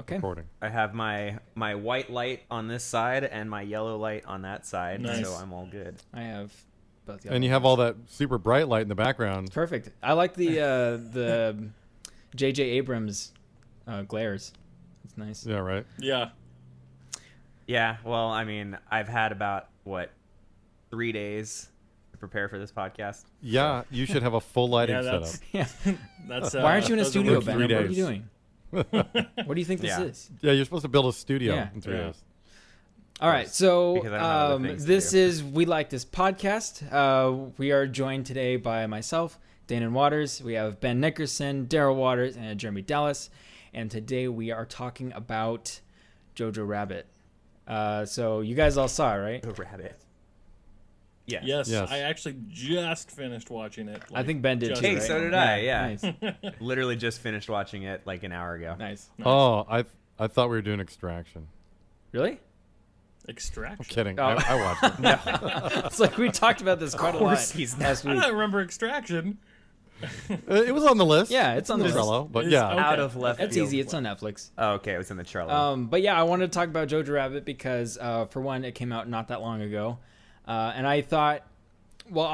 recording. I have my white light on this side and my yellow light on that side, Nice. so I'm all good. I have both. And you have all that super bright light in the background. Perfect. I like the J.J. Abrams glares. It's nice. Yeah, right. Yeah. Yeah, well, I mean, I've had about 3 days to prepare for this podcast. Yeah, you should have a full lighting Yeah, setup. that's, Yeah. that's, Why aren't you in a those are studio, worth Ben? 3 What are days. you doing? What do you think this Yeah. is? Yeah, you're supposed to build a studio Yeah. in 3 Yeah. days. All right, so Because I don't have other things to this do. is We Like This podcast. We are joined today by myself, Danon Waters. We have Ben Nickerson, Daryl Waters, and Jeremy Dallas. And today we are talking about Jojo Rabbit. So you guys all saw it, right? The rabbit. Yeah. Yes, Yes. I actually just finished watching it. I think Ben did just too, Hey, right? so did I, yeah. Nice. Literally just finished watching it like an hour ago. Nice. Oh, I thought we were doing Extraction. Really? Extraction. I'm kidding. Oh. I watched it. It's like we talked about this quite a lot last I week. don't remember Extraction. It was on the list. Yeah, it's on the list. Trello, but It's yeah. okay. Out of left That's field. easy. It's on Netflix. Oh, okay, it was in the Trello. But yeah, I wanted to talk about Jojo Rabbit because, for one, it came out not that long ago, and I thought, well,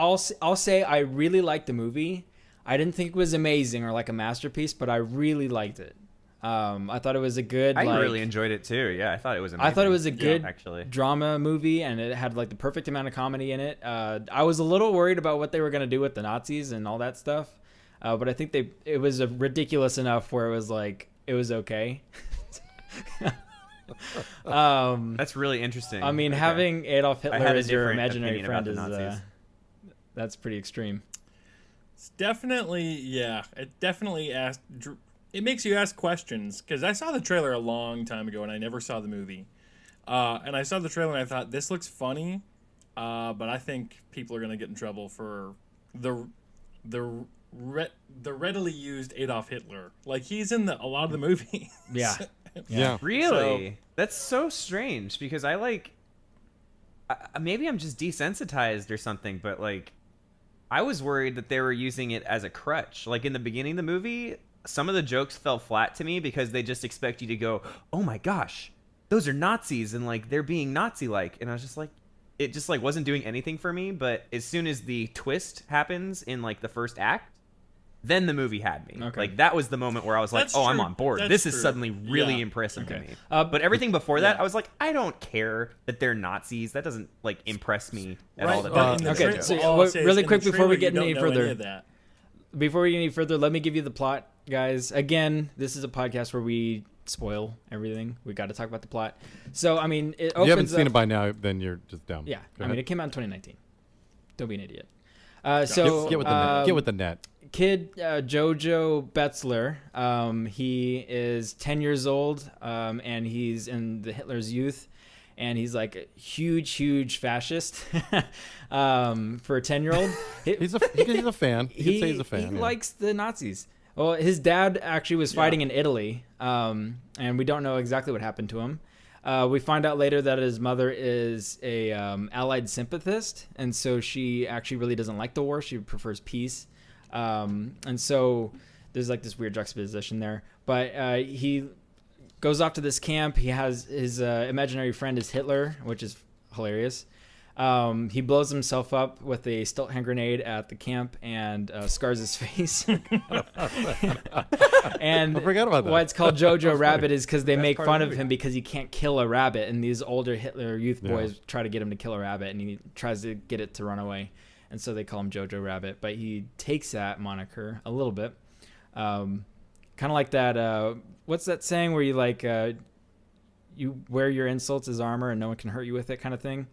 I'll say I really liked the movie. I didn't think it was amazing or like a masterpiece, but I really liked it. I thought it was a good. I like, really enjoyed it too. Yeah, I thought it was amazing. I thought it was a good actually. drama movie, and it had like the perfect amount of comedy in it. I was a little worried about what they were gonna do with the Nazis and all that stuff, but I think it was ridiculous enough where it was like it was okay. That's really interesting. I mean, Okay. having Adolf Hitler had a as your different imaginary opinion friend about is the Nazis. that's pretty extreme. It's definitely, yeah. It definitely it makes you ask questions, because I saw the trailer a long time ago and I never saw the movie. And I saw the trailer and I thought, this looks funny, but I think people are going to get in trouble for the readily used Adolf Hitler. Like, he's in a lot of the movie. Yeah. Yeah. Really? That's so strange because maybe I'm just desensitized or something, but like I was worried that they were using it as a crutch. Like in the beginning of the movie, some of the jokes fell flat to me because they just expect you to go, "Oh my gosh, those are Nazis," and like they're being Nazi-like, and I was just like, it just like wasn't doing anything for me. But as soon as the twist happens in like the first act, then the movie had me. Okay. Like that was the moment where I was like, That's "Oh, I'm true. on board. That's This is true. suddenly really Yeah. impressive to Okay. me." But But everything before that, Yeah. I was like, I don't care that they're Nazis. That doesn't like impress me at Right, all. but in the Okay, trailer- so all I'll say is really in quick the before we trailer, get you any don't know further. of that. Before we get any further, let me give you the plot, guys. Again, this is a podcast where we spoil everything. We got to talk about the plot. So, I mean, it opens If you haven't seen up, it by now, then you're just dumb. Yeah, Go I mean, ahead. it came out in 2019. Don't be an idiot. get, So get with the net. Get with the net. Kid Jojo Betzler, he is 10 years old, and he's in the Hitler's Youth, and he's like a huge fascist for a 10-year-old. He's a fan. You can say he's a fan. He yeah. likes the Nazis. Well, his dad actually was fighting in Italy, and we don't know exactly what happened to him. We find out later that his mother is a Allied sympathist, and so she actually really doesn't like the war. She prefers peace. And so there's like this weird juxtaposition there. But he goes off to this camp. He has his imaginary friend is Hitler, which is hilarious. He blows himself up with a stilt hand grenade at the camp and scars his face. And I forgot about that. why it's called Jojo Rabbit is because they make part of fun the of movie. him because he can't kill a rabbit. And these older Hitler Youth Yeah. boys try to get him to kill a rabbit, and he tries to get it to run away. And so they call him Jojo Rabbit. But he takes that moniker a little bit. Kind of like that, what's that saying where you like, you wear your insults as armor and no one can hurt you with it kind of thing?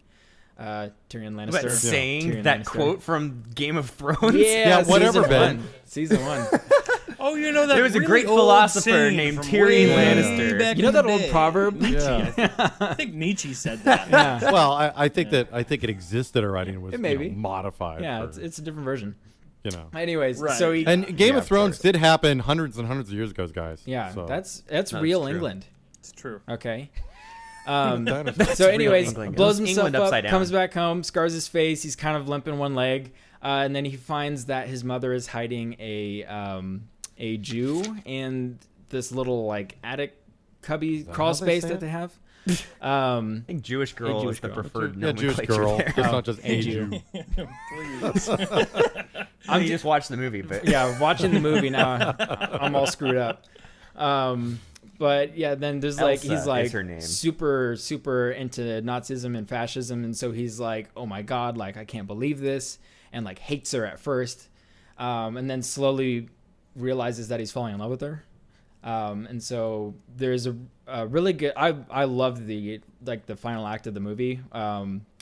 Tyrion Lannister. But saying Tyrion that Lannister. quote from Game of Thrones. Yeah, whatever, season Ben. one. Season 1. Oh, you know that There was a really great old philosopher saying named from Tyrion way Lannister. back You know in that the old day? proverb? Yeah. I think Nietzsche said that. Yeah. Well, I think it existed already and was It may be. modified. Yeah, for, it's a different version. you know. Anyways, Right. so he, And Game Yeah, of of Thrones course. did happen hundreds and hundreds of years ago, guys. yeah, So, that's No, real it's true. England. It's true. Okay. dinosaurs. So, anyways, England. blows It was himself England up, upside down. comes back home, scars his face. He's kind of limping one leg, and then he finds that his mother is hiding a Jew in this little like attic cubby that crawl how they space say that it? they have. I think Jewish girl Jewish is the girl. preferred Yeah, Jewish nomenclature girl. there. It's not just a Jew. Jew. Please. You just watch the movie, but Yeah, watching the movie now, I'm all screwed up. But yeah, then there's like Elsa he's is like her name. super into Nazism and fascism, and so he's like, oh my god, like I can't believe this, and like hates her at first, and then slowly realizes that he's falling in love with her. And so there's a really good. I love the final act of the movie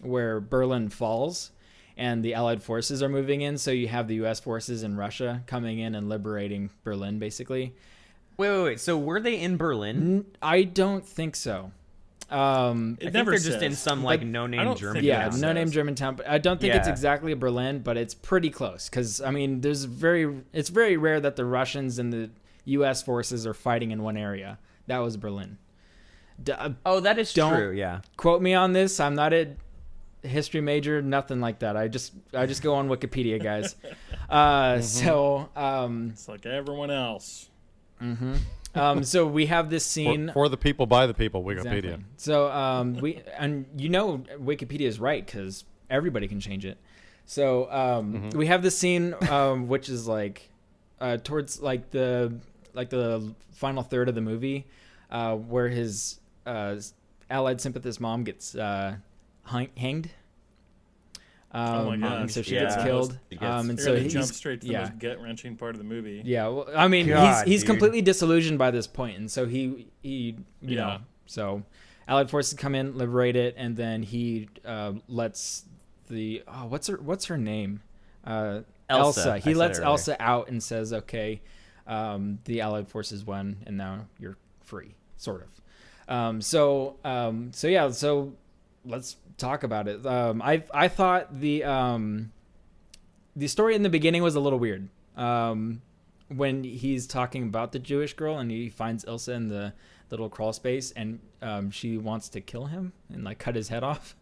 where Berlin falls and the Allied forces are moving in. So you have the U.S. forces and Russia coming in and liberating Berlin, basically. wait. So were they in Berlin? I don't think so. I It think never they're just in says. some like But I no-name don't German. think Yeah, it town. no name says. German town, but I don't think it's Yeah. exactly Berlin, but it's pretty close. Because I mean, it's very rare that the Russians and the U.S. forces are fighting in one area. That was Berlin. Oh, that is Don't- true. Yeah. Quote me on this. I'm not a history major, nothing like that. I just go on Wikipedia, guys. So It's like everyone else. so we have this scene. For the people, by the people, Wikipedia. Exactly. So Wikipedia is right because everybody can change it. So we have this scene which is like towards like the final third of the movie where his Allied sympathist mom gets hanged. Oh my gosh. And so she Yeah. gets killed. She gets- And You're so gonna he's jump straight to the yeah. most gut-wrenching part of the movie. Yeah, well, I mean, God, he's dude. completely disillusioned by this point, and so he you Yeah. know, so Allied forces come in, liberate it, and then he lets the what's her name, Elsa. I He said lets it earlier. Elsa out and says, okay, the Allied forces won, and now you're free, sort of. So let's talk about it. I thought the story in the beginning was a little weird. When he's talking about the Jewish girl and he finds Ilsa in the little crawl space and she wants to kill him and like cut his head off.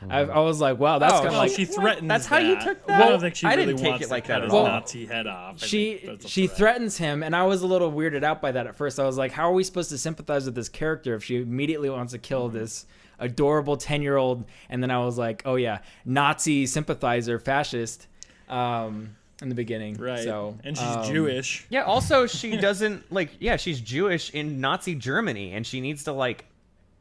I was like, wow, that's kind of Well, like she threatens. That's how you that. took I that? don't think she I really didn't take wants it like to that cut at his all. Nazi head off. I she think that's a she threat. threatens him, and I was a little weirded out by that at first. I was like, how are we supposed to sympathize with this character if she immediately wants to kill this adorable 10-year-old? And then I was like, oh yeah, Nazi sympathizer, fascist, in the beginning. Right. So And she's Jewish. Yeah. Also, she doesn't she's Jewish in Nazi Germany, and she needs to like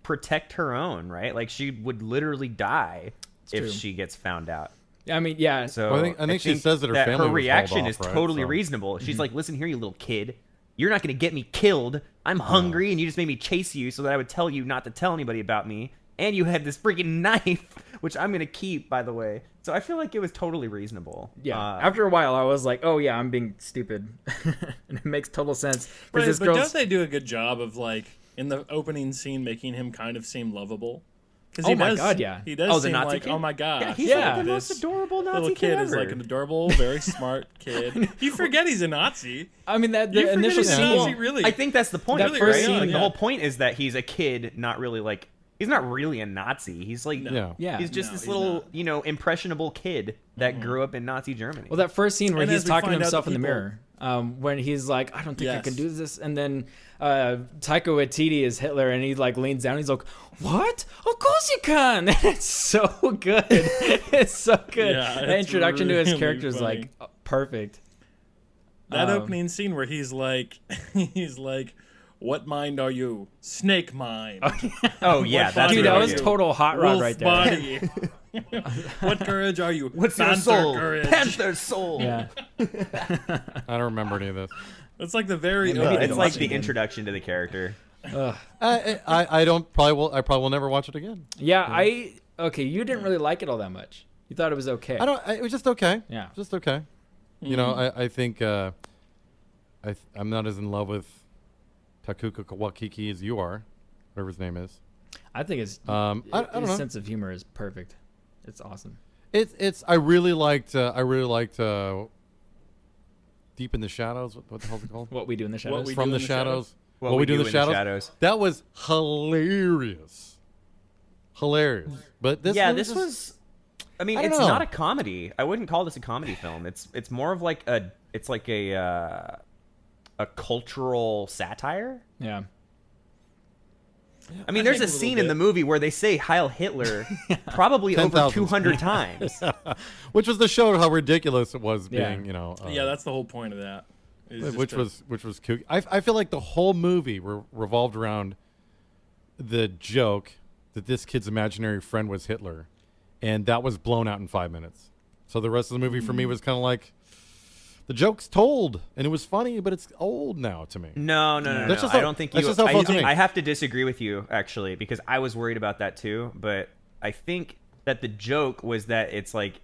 protect her own, right? Like she would literally die if true. she gets found out. I mean, yeah. So Well, I think she says that her family was hauled reaction off, is right? totally So- reasonable. She's like, "Listen here, you little kid. You're not going to get me killed. I'm hungry, and you just made me chase you so that I would tell you not to tell anybody about me. And you had this freaking knife, which I'm going to keep, by the way." So I feel like it was totally reasonable. Yeah. After a while, I was like, "Oh yeah, I'm being stupid," and it makes total sense because Right, this but girl's. don't they do a good job of like in the opening scene making him kind of seem lovable? 'Cause he Oh my does, God, yeah. He does Oh, the seem Nazi like, kid? oh my god, Yeah, he's Yeah. like the most this adorable Nazi little kid is ever. like an adorable, very smart kid. You forget he's a Nazi. I mean, that You the forget initial he's a scene. Nazi, really. I think that's the point. That Really, first right? scene, Like, yeah. the whole point is that he's a kid, not really like he's not really a Nazi. He's like Yeah. Yeah. he's just No, this he's little not. impressionable kid that grew up in Nazi Germany. Well, that first scene where And he's as we talking to find out, himself the in the people- mirror, when he's like, "I don't think I Yes. can do this," and then Taika Waititi is Hitler, and he like leans down, and he's like, "What? Of course you can!" It's so good. It's so good. Yeah, the it's introduction to his really character is funny. like perfect. That Um, opening scene where he's like, "What mind are you? Snake mind. oh yeah, What that's body Dude, that are really was you? good. total hot rod Wolf right there. body. What courage are you? What's your Panther soul? courage. Panther soul. Yeah. I don't remember any of this. It's like the very. Maybe opening It's like scene. the introduction to the character. I probably will never watch it again. Yeah, okay, you didn't really like it all that much. You thought it was okay. It was just okay. Yeah. Just okay. You know, I think I'm not as in love with Takuka Wakiki as you are, whatever his name is. I think his I don't his know. sense of humor is perfect. It's awesome. I really liked Deep in the Shadows. What the hell's it called? What we do in the shadows. We From Do the in the Shadows. What We Do in the Shadows. That was hilarious. But this Yeah, one this just- was. I mean, I don't it's know. not a comedy. I wouldn't call this a comedy film. It's more of like a cultural satire. Yeah. I mean, there's think a a little scene in bit. the movie where they say Heil Hitler probably over 10,000. 200 times. Which was to show how ridiculous it was Yeah. being, Yeah, that's the whole point of that. is just which to- was kooky. I feel like the whole movie revolved around the joke that this kid's imaginary friend was Hitler, and that was blown out in 5 minutes. So the rest of the movie for me was kind of like, the joke's told, and it was funny, but it's old now to me. No. That's just I how- don't think that's you. just how it felt to me. I have to disagree with you actually, because I was worried about that too. But I think that the joke was that it's like,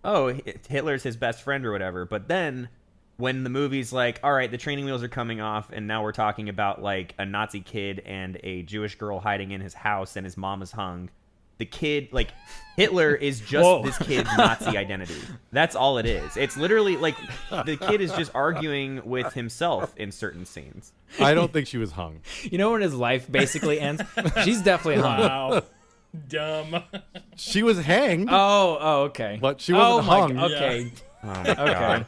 oh, Hitler's his best friend or whatever. But then when the movie's like, all right, the training wheels are coming off, and now we're talking about like a Nazi kid and a Jewish girl hiding in his house, and his mom is hung. The kid, like, Hitler is just Whoa. this kid's Nazi identity. That's all it is. It's literally like the kid is just arguing with himself in certain scenes. I don't think she was hung. You know when his life basically ends? She's definitely hung. Wow. Dumb. She was hanged. Oh, okay. But she wasn't hung. Okay. Oh my god!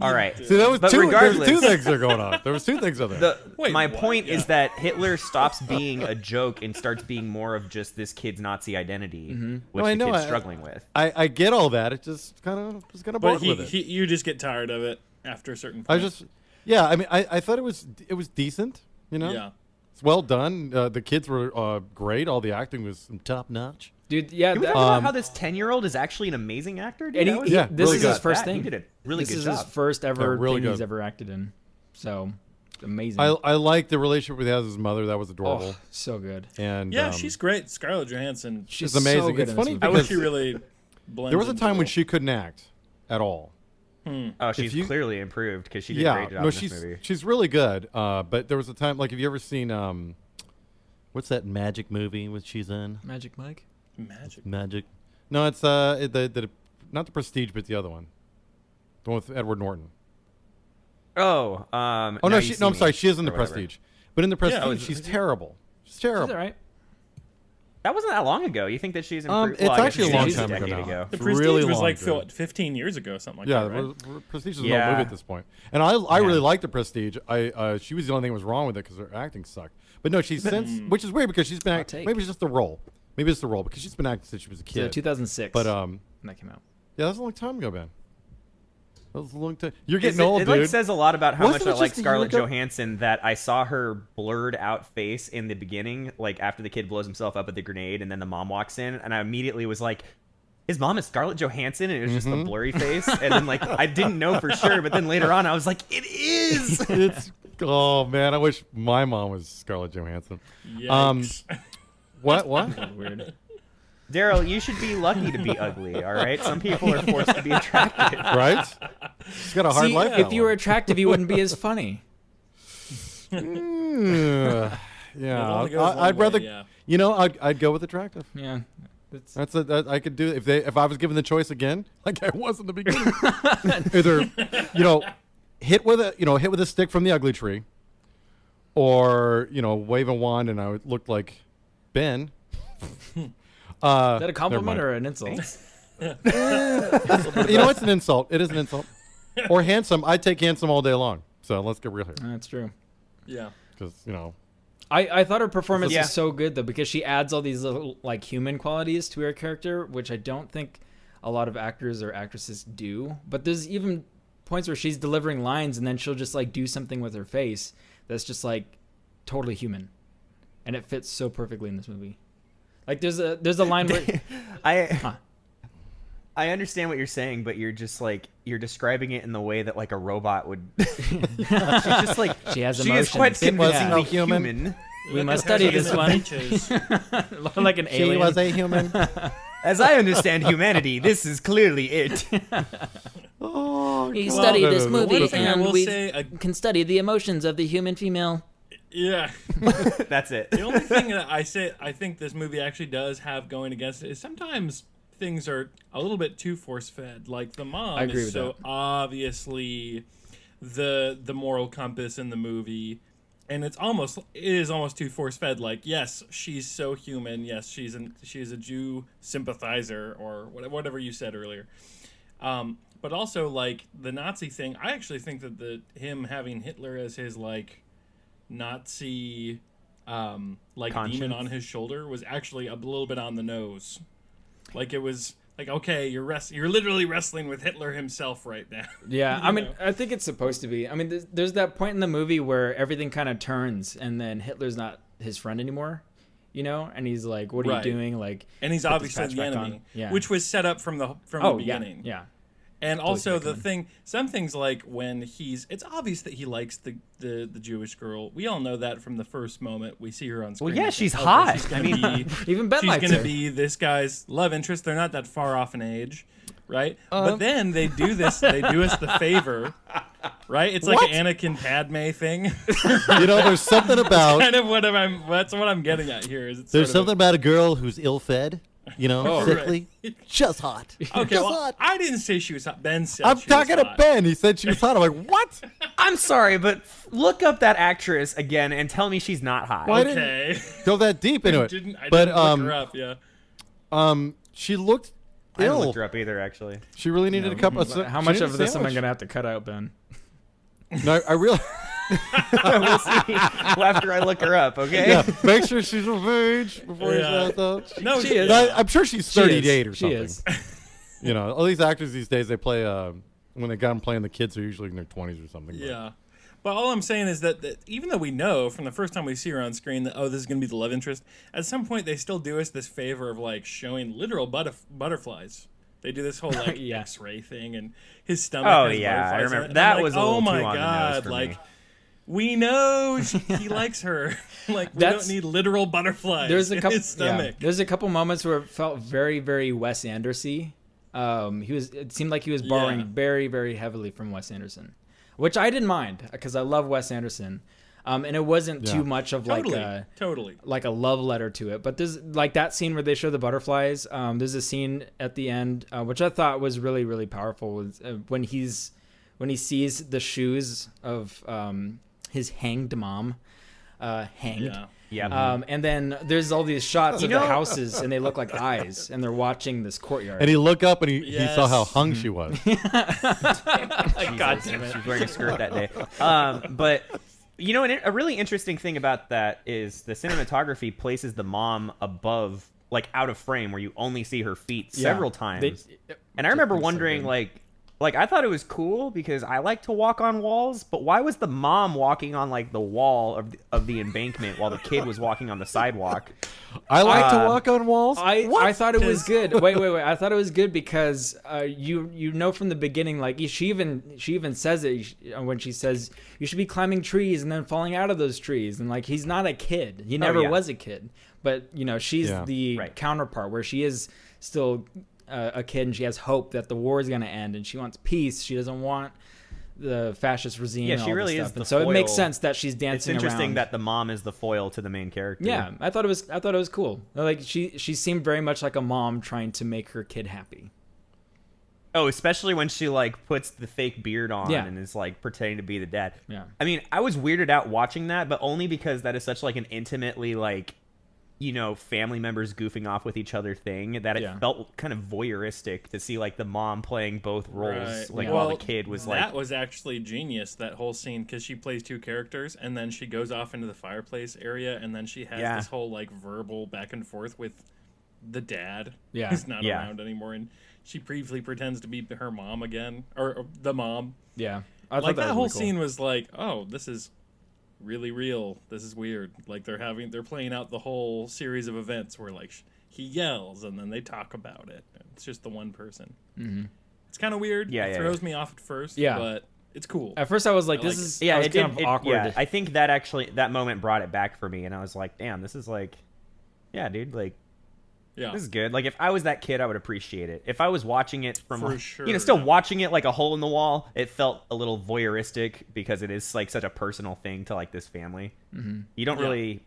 All right. See, that was But two. There was regardless- two things that are going on. There was two things of there. My what? point Yeah. is that Hitler stops being a joke and starts being more of just this kid's Nazi identity, which No, I the know, kid's I- struggling with. I get all that. It just kind of was kind of But bored with it. you just get tired of it after a certain I point. just, yeah. I mean, I thought it was decent. You know, Yeah. it's well done. The kids were great. All the acting was top notch. Dude, yeah. Can we that- talk about how this 10-year-old is actually an amazing actor? Dude? and That was- Yeah, this really is good. his first That- thing. He did a really this good is job. his first ever Yeah, really thing he's good. ever acted in. So, it's amazing. I like the relationship he has with his mother. That was adorable. oh, so good. And Yeah, she's great. Scarlett Johansson. She's it's amazing. So good It's in this funny movie. I because wish she really blended. there was a into time the when role. she couldn't act at all. Oh, she's you- clearly improved because she did a Yeah, great job no, in this movie. she's really good. But there was a time, like, have you ever seen what's that magic movie with she's in? Magic Mike. Magic. No, it's the not the Prestige, but the other one, the one with Edward Norton. Oh, Oh Now no, You she See no, I'm Me, sorry, she is in the or whatever. Prestige, but in the Prestige, it's- she's terrible. She's terrible. She's all right. That wasn't that long ago. You think that she's improved? It's Well, I guess actually a she's long just time ago decade now. The It's Prestige really was long like ago. 15 years ago, something like Yeah, that, right? Prestige is an Yeah. old movie at this point, and I really liked the Prestige. She was the only thing that was wrong with it because her acting sucked. But no, she's since, which is weird because she's been Hot acting. take. Maybe it's just the role. Maybe it's the role because she's been acting since she was a So, kid. 2006. But when that came out. yeah, that's a long time ago, man. That was a long time. You're Is getting it, old, it dude. like says a lot about how Wasn't much I it like just a year Scarlett ago? Johansson that I saw her blurred out face in the beginning, like after the kid blows himself up with the grenade, and then the mom walks in, and I immediately was like, his mom is Scarlett Johansson, and it was just Mm-hmm. the blurry face, and then like I didn't know for sure, but then later on I was like, it is. It's oh man, I wish my mom was Scarlett Johansson. Yikes. What? What? Weird. Daryl, you should be lucky to be ugly. All right, some people are forced to be attractive. Right? She's got a hard See, life. if you were attractive, you wouldn't be as funny. yeah, only goes one I'd way, rather. yeah. You know, I'd go with attractive. Yeah. That's, That I could do if I was given the choice again, like I was in the beginning. Either hit with a stick from the ugly tree, or wave a wand and I would look like Ben. is that a compliment or an insult? It's an insult. It is an insult. Or handsome. I'd take handsome all day long. So let's get real here, That's true. Yeah. because I thought her performance Yeah. was so good though because she adds all these little like human qualities to her character, which I don't think a lot of actors or actresses do. But there's even points where she's delivering lines and then she'll just like do something with her face that's just like totally human, and it fits so perfectly in this movie. Like there's a line where I understand what you're saying, but you're just like you're describing it in the way that like a robot would. She's just like she has she is emotions. quite convincingly Yeah. Human. human. We must study this one. Beaches. Like an she alien. was a human. As I understand humanity, this is clearly it. Oh, We God. study No, this no, no. movie One thing I and will we say, can study the emotions of the human female. yeah. That's it. The only thing that I think this movie actually does have going against it is sometimes things are a little bit too force-fed. Like the mom I agree is with so that. obviously the moral compass in the movie, and it is almost too force-fed. Like, yes, she's so human. Yes, she's a Jew sympathizer or whatever you said earlier. But also like the Nazi thing, I actually think that him having Hitler as his like Nazi like Conscience? demon on his shoulder was actually a little bit on the nose. Like it was like, okay, you're literally wrestling with Hitler himself right now. Yeah, You I mean, know? I think it's supposed to be. I mean, there's that point in the movie where everything kind of turns, and then Hitler's not his friend anymore, and he's like, "What are Right. you doing?" Like, And he's put this obviously patch the back enemy, on. Yeah. which was set up from the Oh beginning. yeah. And also the coming. thing, some things like when it's obvious that he likes the Jewish girl. We all know that from the first moment we see her on screen. Well, yeah, We she's think, okay, hot. She's gonna I mean, be, Even Ben she's likes gonna her. be this guy's love interest. They're not that far off in age, right? But then they do this. They do us the favor, right? It's like What? an Anakin Padme thing. There's something about Kind of that's what I'm getting at here. Is it's there's sort of something about a girl who's ill-fed, sickly, just hot. Okay, just well, hot. I didn't say she was hot. Ben said I'm she talking was to hot. Ben. He said she was hot. I'm like, what? I'm sorry, but look up that actress again and tell me she's not hot. Why Okay. Go that deep into I it. didn't but look her up. Yeah. she looked I haven't ill. looked her up either, actually. She really needed a cup of. How she much needed of a this am I sandwich. gonna have to cut out, Ben? No, I really. We'll see after I look her up, okay? Yeah, make sure she's of age before Yeah. you say that. No, She is. No, I'm sure she's 38 or She something. is. All these actors these days, they play. When they got them playing the kids, they're usually in their 20s or something. but- Yeah. But all I'm saying is that even though we know from the first time we see her on screen that, this is going to be the love interest, at some point they still do us this favor of, like, showing literal butterflies. They do this whole, like, Yeah. X-ray thing, and his stomach Oh, has yeah, I butterflies on remember. it. And That I'm like, was a little oh my too on the nose God, for like, me. we know he likes her. Like, we That's- don't need literal butterflies There's a in couple. his stomach. There's a couple moments where it felt very, very Wes Anderson-y. It seemed like he was borrowing Yeah. very, very heavily from Wes Anderson, which I didn't mind because I love Wes Anderson, and it wasn't Yeah. too much of Totally. like a love letter to it. But there's like that scene where they show the butterflies. There's a scene at the end which I thought was really, really powerful. Was, when he sees the shoes of his hanged mom, hanged. Yeah. Yeah. And then there's all these shots of the houses, and they look like eyes, and they're watching this courtyard. And he looked up and he Yes. saw how hung she was. God damn it. She was wearing a skirt that day. But a really interesting thing about that is the cinematography places the mom above, like out of frame, where you only see her feet several times. And I remember wondering, like I thought it was cool because I like to walk on walls, but why was the mom walking on like the wall of the embankment while the kid was walking on the sidewalk? I like to walk on walls. I thought it was good. Wait. I thought it was good because you know from the beginning, like she even says it when she says you should be climbing trees and then falling out of those trees, and like he's not a kid. He never was a kid, but she's the counterpart where she is still a kid and she has hope that the war is going to end and she wants peace. She doesn't want the fascist regime. Yeah, and she all really this is stuff. the And so it makes foil. sense that she's dancing It's interesting around. that the mom is the foil to the main character. Yeah, I thought it was cool. Like she seemed very much like a mom trying to make her kid happy. Oh, especially when she like puts the fake beard on Yeah. and is like pretending to be the dad. Yeah. I mean, I was weirded out watching that, but only because that is such like an intimately like, family members goofing off with each other thing that it felt kind of voyeuristic to see like the mom playing both roles, Right. while the kid was like. That was actually genius, that whole scene, because she plays two characters and then she goes off into the fireplace area and then she has this whole like verbal back and forth with the dad who's not around anymore, and she briefly pretends to be her mom again, or the mom. Yeah, I like that was whole really cool. scene was like, oh, this is really real. This is weird. Like they're playing out the whole series of events where like he yells and then they talk about it. It's just the one person. Mm-hmm. It's kind of weird. It throws me off at first. Yeah. But it's cool. At first, I was like, I "This like is Yeah, I was it kind did. of awkward." Yeah, I think that moment brought it back for me, and I was like, damn, this is like, yeah, dude, like. Yeah. This is good. Like, if I was that kid, I would appreciate it. If I was watching it from, For like, sure, still yeah. watching it like a hole in the wall, it felt a little voyeuristic because it is like such a personal thing to like this family. Mm-hmm. You don't really,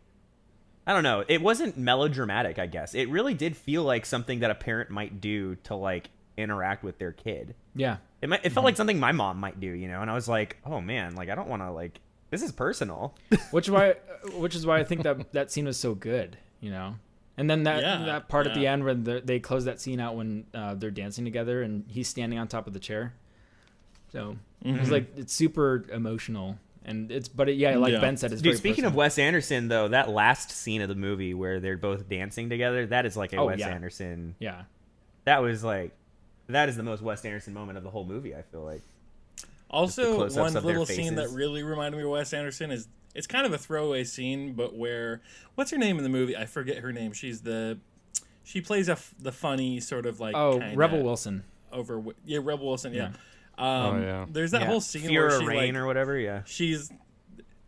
I don't know. It wasn't melodramatic, I guess. It really did feel like something that a parent might do to like interact with their kid. Yeah, It felt like something my mom might do, And I was like, oh man, like I don't want to like. This is personal. which is why I think that scene was so good. And then that part at the end when they close that scene out when they're dancing together and he's standing on top of the chair. So it was like it's super emotional And like Ben said, it's Dude, very speaking personal. of Wes Anderson, though, that last scene of the movie where they're both dancing together, that is like a Wes Anderson. Yeah. That is the most Wes Anderson moment of the whole movie, I feel like. Also, close-ups one of their little scene that faces. really reminded me of Wes Anderson is it's kind of a throwaway scene, but where what's her name in the movie? I forget her name. She plays the funny sort of like Rebel Wilson. Rebel Wilson. Yeah. There's that Yeah. whole scene Fear where or she Rain or whatever. Yeah. she's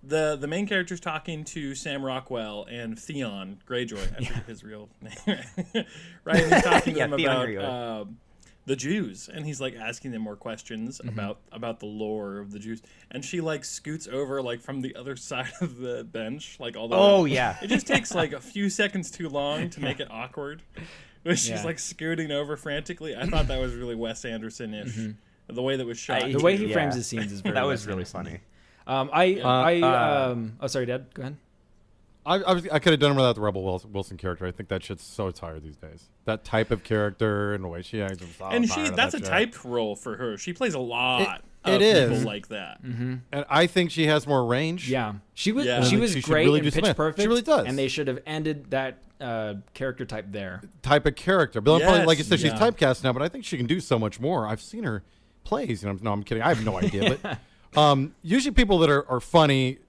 the main character's talking to Sam Rockwell and Theon Greyjoy. I forget his real name. Right? And he's talking to them Theon about the Jews, and he's like asking them more questions about the lore of the Jews. And she like scoots over like from the other side of the bench, like all the Oh, way. yeah. It just takes like a few seconds too long to make it awkward. But she's like scooting over frantically. I thought that was really Wes Anderson-ish. The way that was shot. The way he frames his scenes is very That was Wes really Anderson. funny. Sorry, Dad. Go ahead. I could have done without the Rebel Wilson character. I think that shit's so tired these days. That type of character and the way she acts. And that's a typed role for her. She plays a lot of it people is. like that. And I think she has more range. Yeah, she was Yeah. she I was think she should great really in do Pitch something. Perfect. She really does. And they should have ended that character type there. Type of character. But probably, like you said, she's yeah. typecast now, but I think she can do so much more. I've seen her plays. No, I'm kidding. I have no idea. But usually people that are funny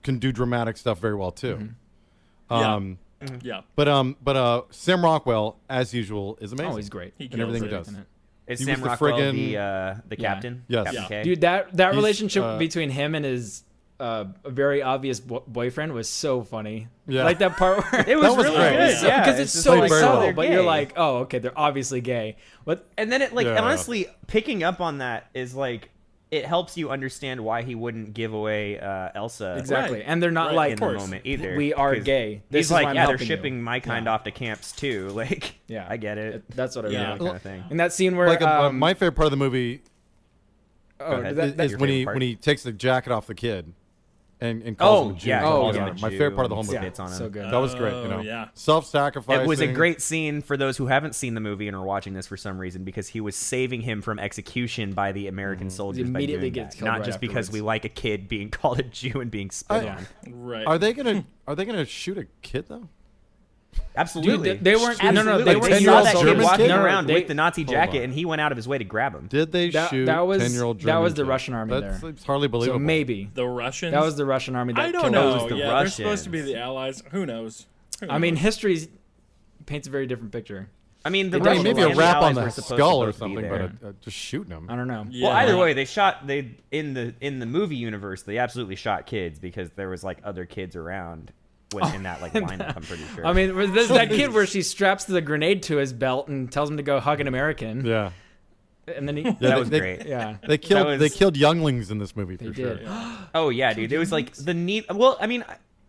can do dramatic stuff very well, too. Yeah. But Sam Rockwell, as usual, is amazing. Oh, he's great. He in everything he kills does. Is He was Sam the Rockwell friggin- the captain? Yes. Captain Yeah. K? Dude, that He's, relationship between him and his very obvious boyfriend was so funny. Yeah. Like that part where It was That was really great. good. Yeah. Yeah, because it's just so played very subtle, well. but you're like, oh, okay, they're obviously gay. What? And then it Yeah. honestly picking up on that is like it helps you understand why he wouldn't give away Elsa Exactly, Right. and they're not Right, like in the moment either. we are 'cause gay. This He's is why like, I'm yeah, they're helping you." shipping my kind Yeah. off to camps too. Like, Yeah, I get it. That's what I Yeah. really. Kind of thing. And that scene where Like my favorite part of the movie ahead. is your when favorite part? when he takes the jacket off the kid and calls him a Jew. yeah, and Oh, calls yeah. him my favorite part of the whole movie. Spits on him. so good. That was great. Oh, yeah. Self-sacrificing. It was a great scene for those who haven't seen the movie and are watching this for some reason because he was saving him from execution by the American soldiers. He immediately by doing gets that. killed Not right just because afterwards. we like a kid being called a Jew and being spit on. Right. Are they gonna shoot a kid though? Absolutely. Dude, they weren't. No, Absolutely. they Like weren't. They saw 10-year-old that kid German walking kid? around they- with the Nazi Hold jacket, on. and he went out of his way to grab him. Did they shoot that was 10-year-old that German was the kid? Russian army That's there. it's hardly believable. So maybe The Russians? that was the Russian army. That I don't killed know. It was the Yeah, they're supposed to be Russians. the Allies. Who knows? I mean, history paints a very different picture. I mean, the It Right, does. maybe a Russians rap and on the the Allies were supposed skull to or both be something, there. but just shooting him. I don't know. Yeah. Well, either way, they in the movie universe they absolutely shot kids because there was like other kids around in that like lineup. I'm pretty sure. I mean, there's that kid where she straps the grenade to his belt and tells him to go hug an American, Yeah, and then he. that was they- great. Yeah. they killed was- they killed younglings in this movie for They sure. did. Oh yeah, dude. It was like the neat. Well, I mean,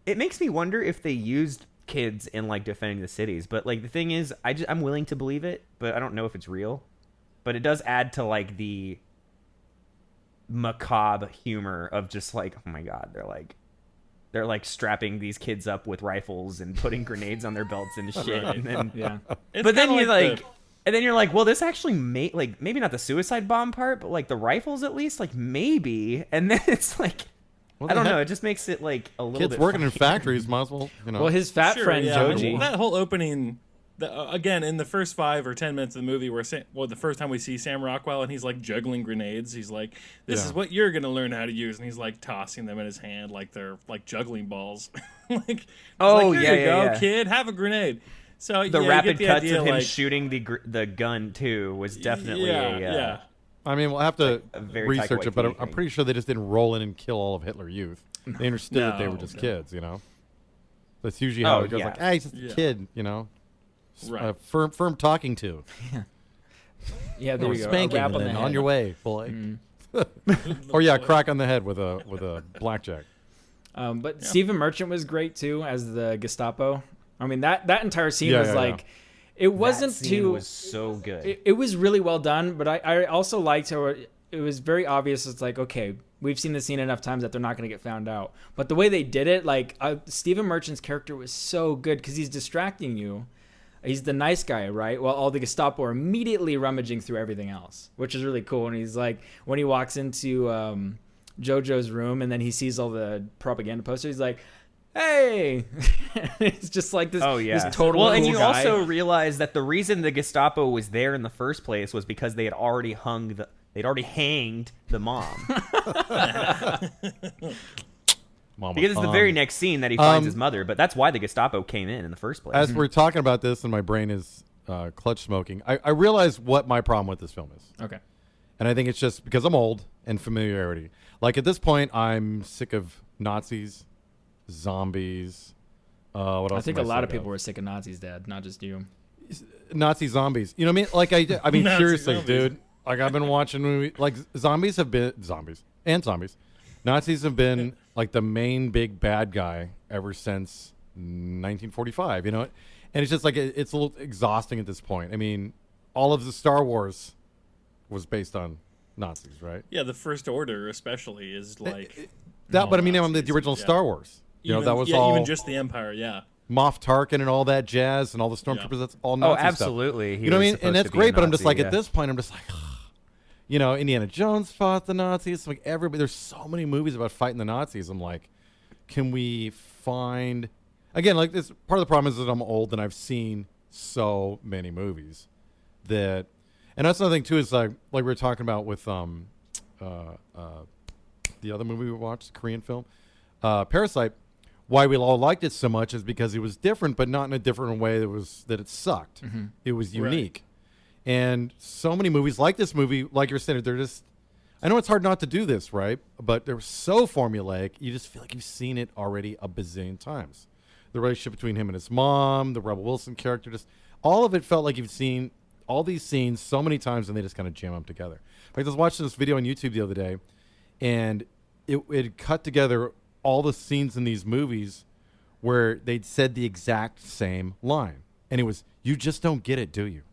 it makes me wonder if they used kids in like defending the cities. But like the thing is, I'm willing to believe it, but I don't know if it's real. But it does add to like the macabre humor of just like, oh my god, they're like strapping these kids up with rifles and putting grenades on their belts and shit, and then Yeah. It's but then kinda you're like like. And then you're like, well, this actually like maybe not the suicide bomb part, but like the rifles at least, like maybe. And then it's like, Well, I don't they know. had It just makes it like a little Kids bit working in funny. factories might as well, Well, his fat Sure, friend yeah, Joji. That whole opening, again, in the first 5 or 10 minutes of the movie, where the first time we see Sam Rockwell and he's like juggling grenades, he's like, "This Yeah. is what you're gonna learn how to use," and he's like tossing them in his hand like they're like juggling balls. Like, Oh, here yeah, you yeah, go, yeah. kid, have a grenade. So The yeah, you rapid get the cuts idea, of him like, shooting the gun too was definitely yeah. I mean, we'll have to a very research Taika it, but I'm Waititi thing. pretty sure they just didn't roll in and kill all of Hitler Youth. They understood that they were No, just no. kids, That's usually how Oh, it goes. yeah. Like, hey, he's just Yeah. a kid, Right. Firm talking to. Yeah, there you go. A Spanking rap and on the then head. on your way, boy. Or crack on the head with a blackjack. But Stephen Merchant was great too as the Gestapo. I mean that entire scene Yeah, was yeah, like, it wasn't that scene too. was so good. It was really well done, but I also liked how it was very obvious. It's like, okay, we've seen the scene enough times that they're not going to get found out. But the way they did it, like Stephen Merchant's character was so good because he's distracting you. He's the nice guy, right? While all the Gestapo are immediately rummaging through everything else, which is really cool. And he's like, when he walks into Jojo's room, and then he sees all the propaganda posters. He's like, "Hey!" It's just like this. Oh yeah. This total well, and cool you guy. also realize that the reason the Gestapo was there in the first place was because they'd already hanged the mom. Mama. Because it's the very next scene that he finds his mother, but that's why the Gestapo came in the first place. As we're talking about this, and my brain is clutch smoking, I realize what my problem with this film is. Okay. And I think it's just because I'm old and familiarity. Like at this point, I'm sick of Nazis, zombies. What else? I think a am lot of sick people were sick of Nazis, Dad, not just you. Nazi zombies. You know what I mean? Like I mean, Nazi seriously, zombies. dude. Like I've been watching movies. Like zombies. Nazis have been like the main big bad guy ever since 1945. You know, and it's just like it's a little exhausting at this point. I mean, all of the Star Wars was based on Nazis, right? Yeah, the First Order especially is like That, but I mean, Nazis, the original yeah. Star Wars. You know, Even- that was yeah, all even just the Empire. Yeah, Moff Tarkin and all that jazz and all the stormtroopers. Yeah. That's all oh, Nazi stuff. absolutely. He You know what I was mean? And supposed that's to be a great, but I'm just Nazi, like, yeah. at this point, I'm just like, you know, Indiana Jones fought the Nazis. Like everybody, there's so many movies about fighting the Nazis. I'm like, can we find, again, like this, part of the problem is that I'm old and I've seen so many movies that, and that's another thing too, is like we were talking about with, the other movie we watched, Korean film, Parasite. Why we all liked it so much is because it was different, but not in a different way that it sucked. It was Right. unique. And so many movies like this movie, like you're saying, they're just, I know it's hard not to do this, right? But they're so formulaic, you just feel like you've seen it already a bazillion times. The relationship between him and his mom, the Rebel Wilson character, just all of it felt like you've seen all these scenes so many times and they just kind of jam them together. In fact, I was watching this video on YouTube the other day, and it cut together all the scenes in these movies where they'd said the exact same line. And it was, "You just don't get it, do you?"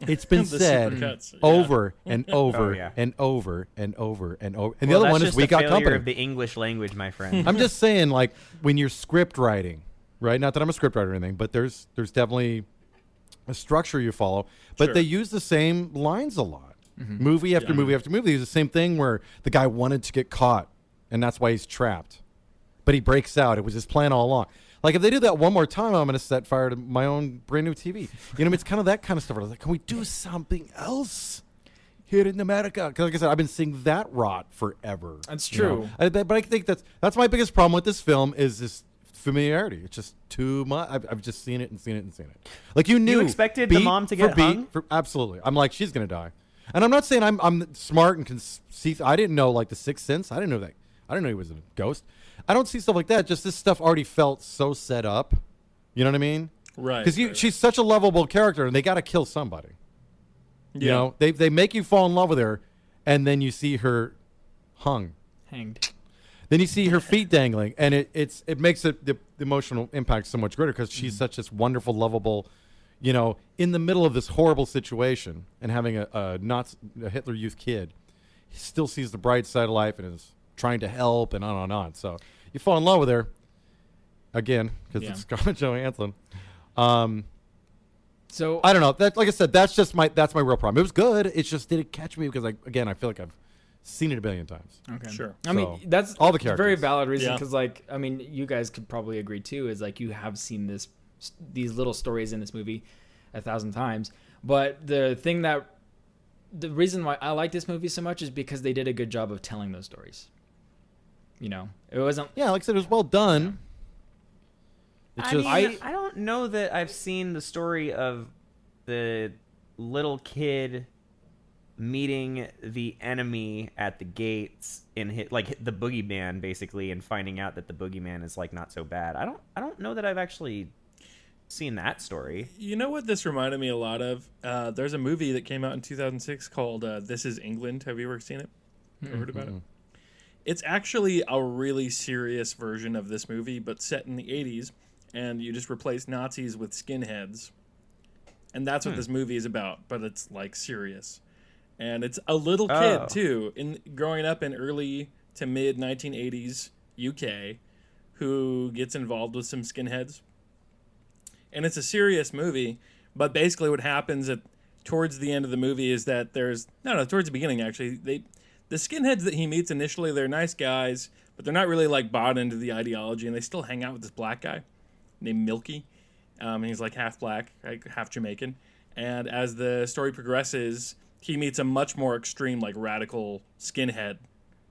It's been The said supercuts, yeah. over and over Oh, yeah. and over and over and over. And Well, the other that's one is just We a Got failure Company. of the English language, my friend. I'm just saying, like, when you're script writing, right? Not that I'm a script writer or anything, but there's definitely a structure you follow. But Sure. they use the same lines a lot. Movie after Yeah. movie after movie. They use the same thing where the guy wanted to get caught, and that's why he's trapped. But he breaks out. It was his plan all along. Like, if they do that one more time, I'm going to set fire to my own brand new TV. You know, it's kind of that kind of stuff. I was like, can we do something else here in America? Because, like I said, I've been seeing that rot forever. That's you know? true. But I think that's my biggest problem with this film is this familiarity. It's just too much. I've just seen it and seen it and seen it. Like, you knew. expected the beat mom to for get beat hung? absolutely. I'm like, she's going to die. And I'm not saying I'm smart and can see. I didn't know, like, the Sixth Sense. I didn't know that. I didn't know he was a ghost. I don't see stuff like that. Just this stuff already felt so set up. You know what I mean? right. Because right. she's such a lovable character, and they got to kill somebody. You Yeah. know, they make you fall in love with her, and then you see her hung. Hanged. Then you see her feet dangling, and it makes the emotional impact so much greater because she's such this wonderful, lovable, you know, in the middle of this horrible situation and having a Hitler Youth kid, he still sees the bright side of life and is trying to help and on and on. So you fall in love with her again because Yeah. it's Scarlett Johansson. So I don't know. That, like I said, that's my real problem. It was good. It's just, did it catch me? Because I feel like I've seen it a billion times. okay. Sure. I mean, So, that's all the a very characters. valid reason Yeah. because, like, I mean, you guys could probably agree too. Is like you have seen these little stories in this movie 1,000 times. But the reason why I like this movie so much is because they did a good job of telling those stories. You know, it wasn't. Yeah, like I said, it was well done. It's I just mean, I don't know that I've seen the story of the little kid meeting the enemy at the gates in the boogeyman basically, and finding out that the boogeyman is like not so bad. I don't know that I've actually seen that story. You know what this reminded me a lot of? There's a movie that came out in 2006 called This Is England. Have you ever seen it? Ever heard about it? It's actually a really serious version of this movie, but set in the 80s, and you just replace Nazis with skinheads. And that's what this movie is about, but it's like serious. And it's a little kid Oh. too, growing up in early to mid 1980s UK, who gets involved with some skinheads. And it's a serious movie, but basically what happens towards the end of the movie is that towards the beginning actually, the skinheads that he meets initially, they're nice guys, but they're not really like bought into the ideology, and they still hang out with this black guy named Milky. He's like half black, like half Jamaican. And as the story progresses, he meets a much more extreme, like radical skinhead,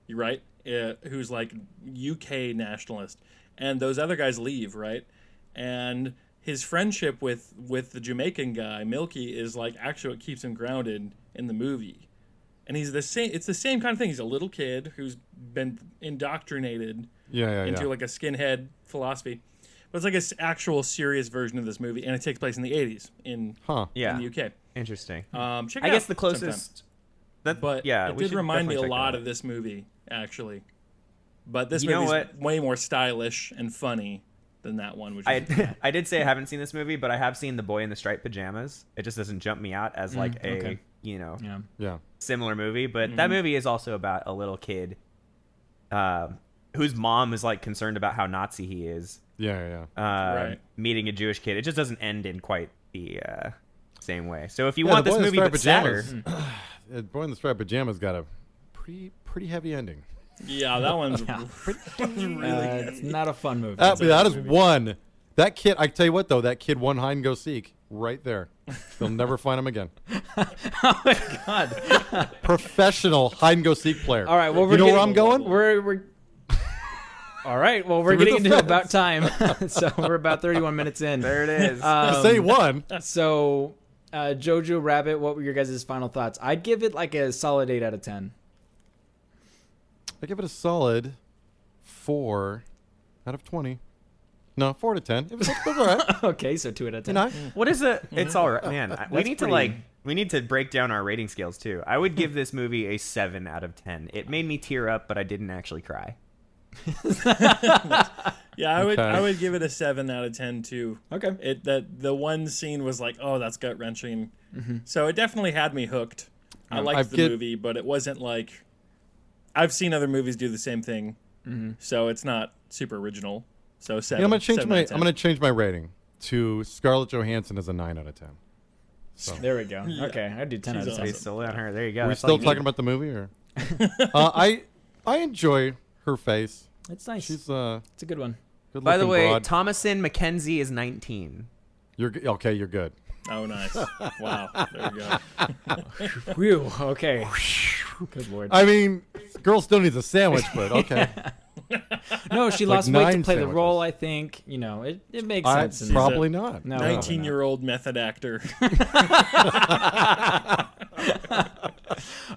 you right? Who's like UK nationalist. And those other guys leave, right? And his friendship with the Jamaican guy, Milky, is like actually what keeps him grounded in the movie. And he's the same. It's the same kind of thing. He's a little kid who's been indoctrinated into like a skinhead philosophy. But it's like an actual serious version of this movie, and it takes place in the 80s in the UK. Interesting. Check it I out guess the closest. But it did remind me a lot of this movie, actually. But this movie's way more stylish and funny than that one. Which I did say I haven't seen this movie, but I have seen The Boy in the Striped Pajamas. It just doesn't jump me out as like similar movie. But that movie is also about a little kid whose mom is like concerned about how Nazi he is. Meeting a Jewish kid. It just doesn't end in quite the same way. So if you want this movie but sadder, Boy in the Striped Pajamas got a pretty heavy ending. Yeah, that one's really good. It's not a fun movie. That is one. That kid, I tell you what though, that kid won hide and go seek right there. They'll never find him again. Oh my god! Professional hide and go seek player. All right, well, you know where I'm going? We're all right. Well, we're getting into about time, so we're about 31 minutes in. There it is. Say one. So, Jojo Rabbit. What were your guys' final thoughts? I'd give it like a solid 8 out of 10. I give it a solid 4 out of 20. No, 4 out of 10. It was all right. Okay, so 2 out of 10. You know? What is it? It's all right, man. We need to break down our rating scales too. I would give this movie a 7 out of 10. It made me tear up, but I didn't actually cry. Yeah, I would give it a 7 out of 10 too. Okay. The one scene was like, oh, that's gut wrenching. So it definitely had me hooked. I liked the movie, but it wasn't like I've seen other movies do the same thing, so it's not super original. So 7. I'm gonna change my rating to Scarlett Johansson as a 9 out of 10. So. There we go. Yeah. Okay, I'd do 10 out of 10. Still on her. There you go. Are we still talking about the movie, or? I enjoy her face. It's nice. She's it's a good one. By the way, broad. Thomasin McKenzie is 19. You're okay. You're good. Oh, nice. Wow. There we go. Whew. Okay. Good lord. I mean, girl still needs a sandwich, but okay. No, she Like lost weight to 9 play the sandwiches. role, I think. You know, it makes sense. Probably not. No, 19-year-old method actor.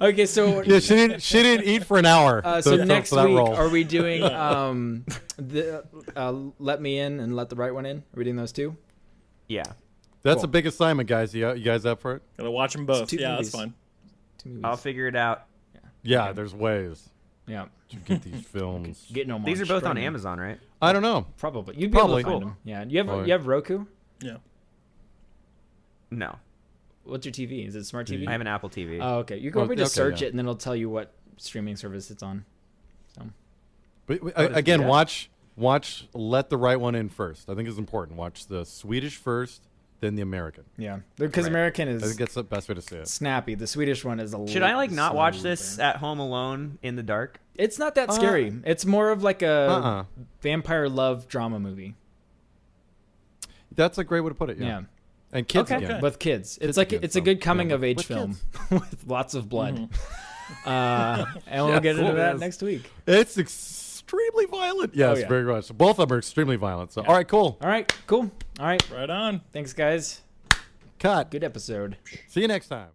Okay, so Yeah, she didn't eat for an hour. so next for that week, role. are we doing the Let Me In and Let the Right One In? Are we doing those two? Yeah. That's Cool. a big assignment, guys. You guys up for it? Gotta watch them both. two Yeah, movies. that's fine. 2 movies. I'll figure it out. Yeah, there's ways Yeah. to get these films. Getting them These are both on streaming. Amazon, right? I don't know. Probably. You'd be able Probably. to find them. Yeah. You Probably. have Roku? Yeah. No. What's your TV? Is it smart TV? I have an Apple TV. Oh, okay. You can Oh, probably just okay, search yeah. it, and then it'll tell you what streaming service it's on. But just again, do that. watch Let the Right One In first. I think it's important. Watch the Swedish first, then the American. Yeah. Because Right. American I think is that's the best way to say it. snappy. The Swedish one is a Should I like not slow watch this burn. at home alone in the dark? It's not that scary. It's more of like a Uh-uh. vampire love drama movie. That's a great way to put it. Yeah. Yeah. And kids Okay. again. With kids. Kids It's like again, it's a so, good coming yeah, of age with film with lots of blood. And we'll Yeah, get into cool. that Yes. next week. It's extremely violent. Yes, yeah. very much. Both of them are extremely violent. So, all right, cool. All right, cool. All right. Right on. Thanks, guys. Cut. Good episode. See you next time.